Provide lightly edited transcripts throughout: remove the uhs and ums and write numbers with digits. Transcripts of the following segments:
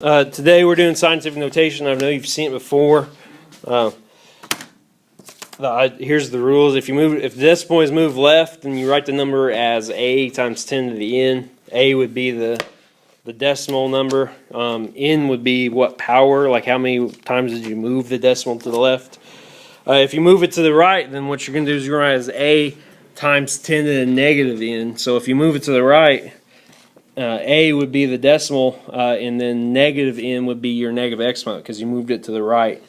Today we're doing scientific notation. I know you've seen it before. Here's the rules. If the decimal is moved left, then you write the number as a times 10 to the n. A would be the decimal number. N would be what power, like how many times did you move the decimal to the left. If you move it to the right, then what you're going to do is you're going to write as a times 10 to the negative n. So if you move it to the right, a would be the decimal, and then negative n would be your negative exponent because you moved it to the right.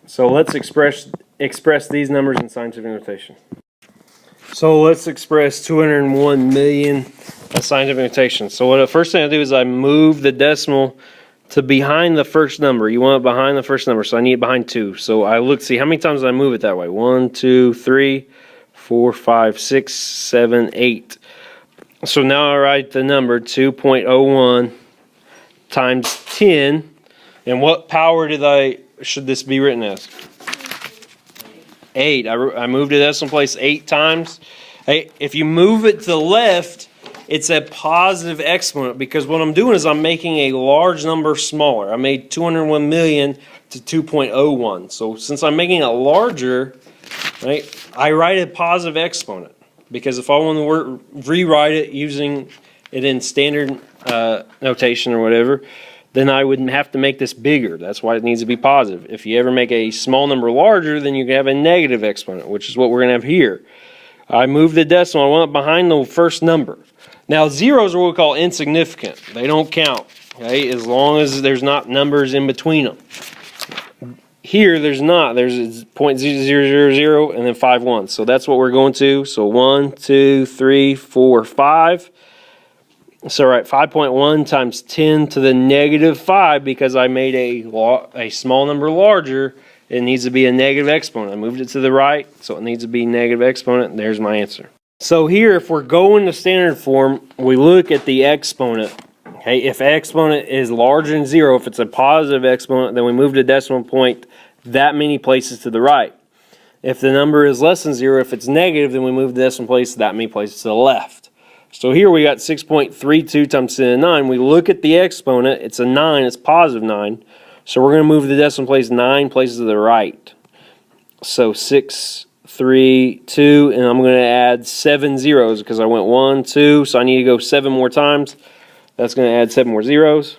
So let's express these numbers in scientific notation. So let's express 201 million as scientific notation. So the first thing I do is I move the decimal to behind the first number. You want it behind the first number, so I need it behind 2. So I look, see how many times I move it that way. 1, 2, 3, 4, 5, 6, 7, 8. So now I write the number 2.01 times 10. And what power should this be written as? 8. I moved the decimal place 8 times. If you move it to the left, it's a positive exponent because what I'm doing is I'm making a large number smaller. I made 201 million to 2.01. So since I'm making it larger, right, I write a positive exponent because if I want to rewrite it using it in standard notation or whatever, then I wouldn't have to make this bigger. That's why it needs to be positive. If you ever make a small number larger, then you can have a negative exponent, which is what we're going to have here. I moved the decimal. I want it behind the first number. Now, zeros are what we call insignificant. They don't count, okay, as long as there's not numbers in between them. Here, there's not. There's 0.0000 and then 5 ones. So that's what we're going to. So 1, 2, 3, 4, 5. So right, 5.1 times 10 to the negative 5 because I made a small number larger. It needs to be a negative exponent. I moved it to the right, so it needs to be negative exponent. And there's my answer. So here, if we're going to standard form, we look at the exponent. Okay, if exponent is larger than 0, if it's a positive exponent, then we move the decimal point that many places to the right. If the number is less than 0, if it's negative, then we move the decimal place that many places to the left. So here we got 6.32 times 10 to the 9. We look at the exponent. It's a 9. It's positive 9. So we're going to move the decimal place 9 places to the right. So 6, 3, 2, and I'm going to add 7 zeros because I went 1, 2, so I need to go 7 more times. That's going to add 7 more zeros.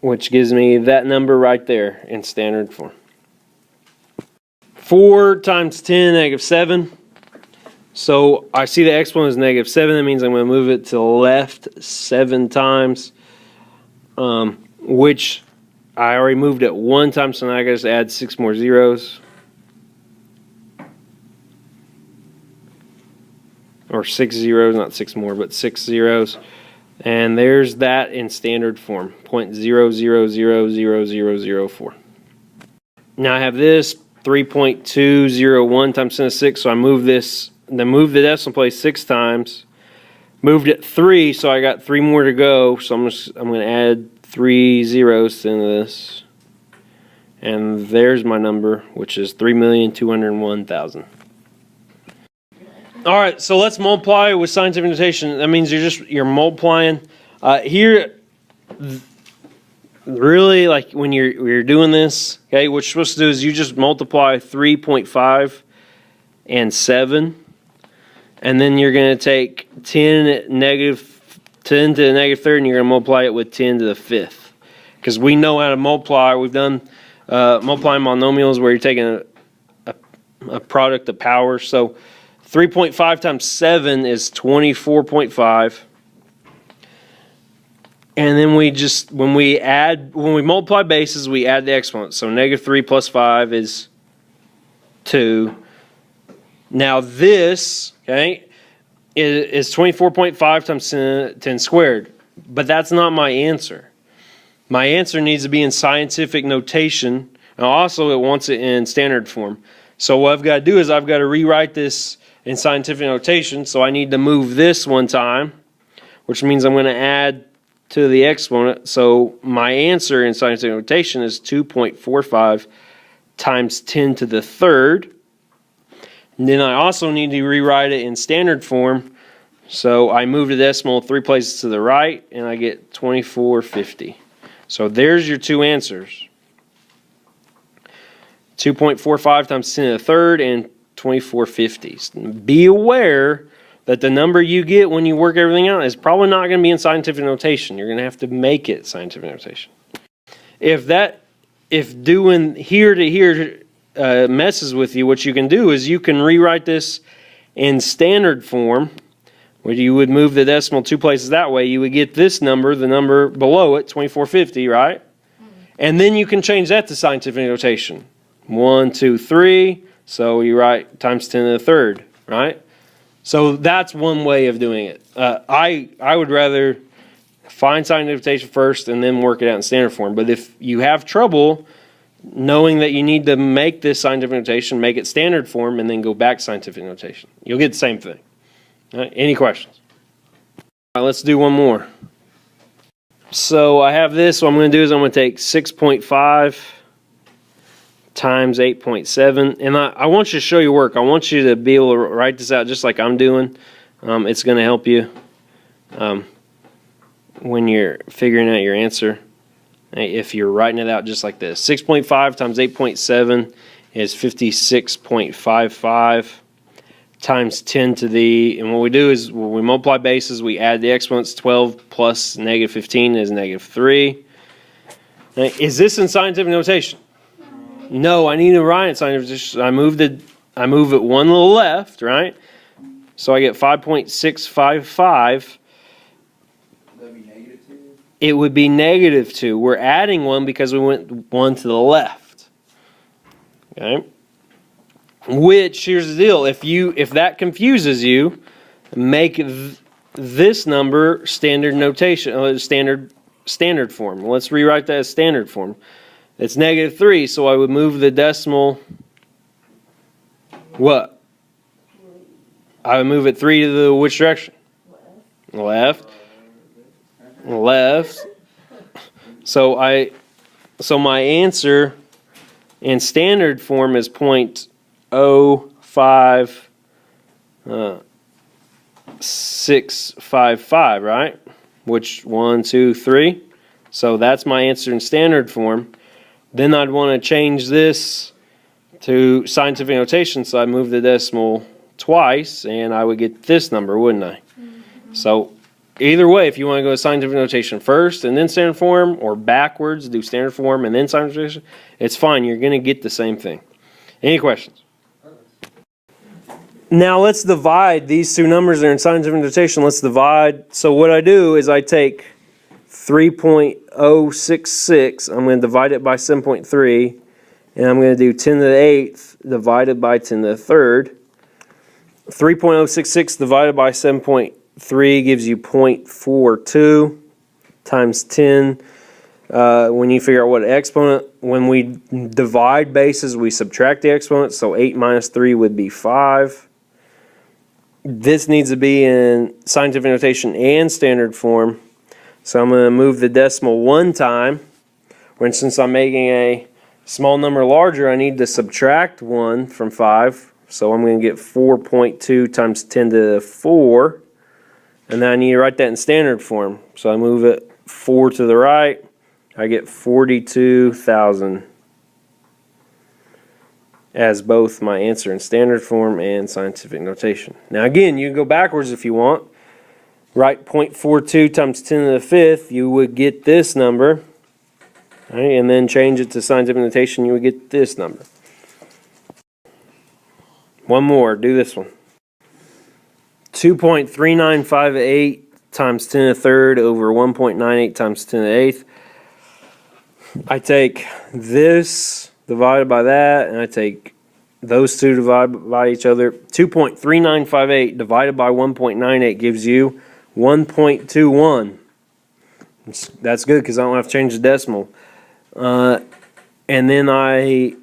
Which gives me that number right there in standard form. 4 times 10, negative 7. So I see the exponent is negative 7. That means I'm going to move it to the left 7 times. Which I already moved it 1 time, so now I just add 6 more zeros. Or 6 zeros, not 6 more, but 6 zeros. And there's that in standard form, 0.000004. Now I have this 3.201 times 10 to the 6, so I move this, then move the decimal place 6 times. Moved it 3, so I got 3 more to go, so I'm going to add 3 zeros into this. And there's my number, which is 3,201,000. All right, so let's multiply with scientific notation. That means you're multiplying. Here, really, like when you're doing this, okay, what you're supposed to do is you just multiply 3.5 and 7, and then you're going to take 10 to the negative 3rd, and you're going to multiply it with 10 to the 5th. Because we know how to multiply. We've done multiplying monomials where you're taking a product of powers. So 3.5 times 7 is 24.5. And then when we multiply bases, we add the exponent. So negative 3 plus 5 is 2. Now this, okay, is 24.5 times 10 squared. But that's not my answer. My answer needs to be in scientific notation. And also it wants it in standard form. So what I've got to do is I've got to rewrite this in scientific notation. So I need to move this 1 time, which means I'm going to add to the exponent. So my answer in scientific notation is 2.45 times 10 to the 3rd. And then I also need to rewrite it in standard form. So I move the decimal 3 places to the right, and I get 2450. So there's your two answers. 2.45 times 10 to the third and 2450. Be aware that the number you get when you work everything out is probably not going to be in scientific notation. You're going to have to make it scientific notation. If doing here to here messes with you, what you can do is you can rewrite this in standard form, where you would move the decimal 2 places that way. You would get this number, the number below it, 2450, right? And then you can change that to scientific notation. 1, 2, 3. So you write times 10 to the third, right? So that's one way of doing it. I would rather find scientific notation first and then work it out in standard form. But if you have trouble knowing that you need to make this scientific notation, make it standard form, and then go back to scientific notation. You'll get the same thing. All right, any questions? All right, let's do one more. So I have this. What I'm going to do is I'm going to take 6.5 times 8.7. And I want you to show your work. I want you to be able to write this out just like I'm doing. It's going to help you when you're figuring out your answer. If you're writing it out just like this. 6.5 times 8.7 is 56.55 times 10 to the, and what we do is when we multiply bases, we add the exponents. 12 plus negative 15 is negative 3. Now, is this in scientific notation? No, I need to write it in scientific notation. I move it one little left, right? So I get 5.655. It would be negative 2. We're adding 1 because we went 1 to the left. Okay? Which, here's the deal. If that confuses you, make this number standard notation, standard form. Let's rewrite that as standard form. It's negative 3, so I would move the decimal. What? I would move it 3 to the which direction? Left. Left. So my answer in standard form is 0.05655, right? Which 1, 2, 3. So that's my answer in standard form. Then I'd want to change this to scientific notation, so I move the decimal twice, and I would get this number, wouldn't I? Mm-hmm. So either way, if you want to go to scientific notation first and then standard form, or backwards, do standard form and then scientific notation, it's fine. You're going to get the same thing. Any questions? Now let's divide these two numbers that are in scientific notation. Let's divide. So what I do is I take 3.066. I'm going to divide it by 7.3. And I'm going to do 10 to the 8th divided by 10 to the 3rd. 3.066 divided by 7.3 gives you 0.42 times 10. When you figure out what exponent, when we divide bases, we subtract the exponent. So 8 minus 3 would be 5. This needs to be in scientific notation and standard form. So I'm going to move the decimal one time. For instance, I'm making a small number larger. I need to subtract 1 from 5. So I'm going to get 4.2 times 10 to the 4. And then I need to write that in standard form. So I move it 4 to the right. I get 42,000 as both my answer in standard form and scientific notation. Now again, you can go backwards if you want. Write 0.42 times 10 to the 5th. You would get this number. Right, and then change it to scientific notation, you would get this number. One more, do this one. 2.3958 times 10 to the 3rd over 1.98 times 10 to the 8th. I take this divided by that, and I take those two divided by each other. 2.3958 divided by 1.98 gives you 1.21. That's good because I don't have to change the decimal. And then I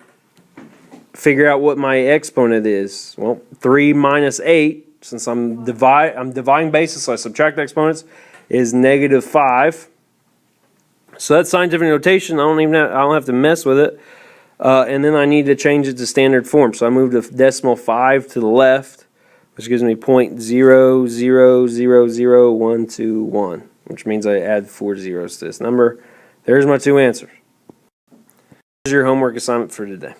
figure out what my exponent is. Well, 3 minus 8, since I'm dividing bases, so I subtract the exponents, is negative 5. So that's scientific notation. I don't have to mess with it. And then I need to change it to standard form. So I moved the decimal 5 to the left, which gives me 0.0000121, which means I add 4 zeros to this number. There's my two answers. Here's your homework assignment for today.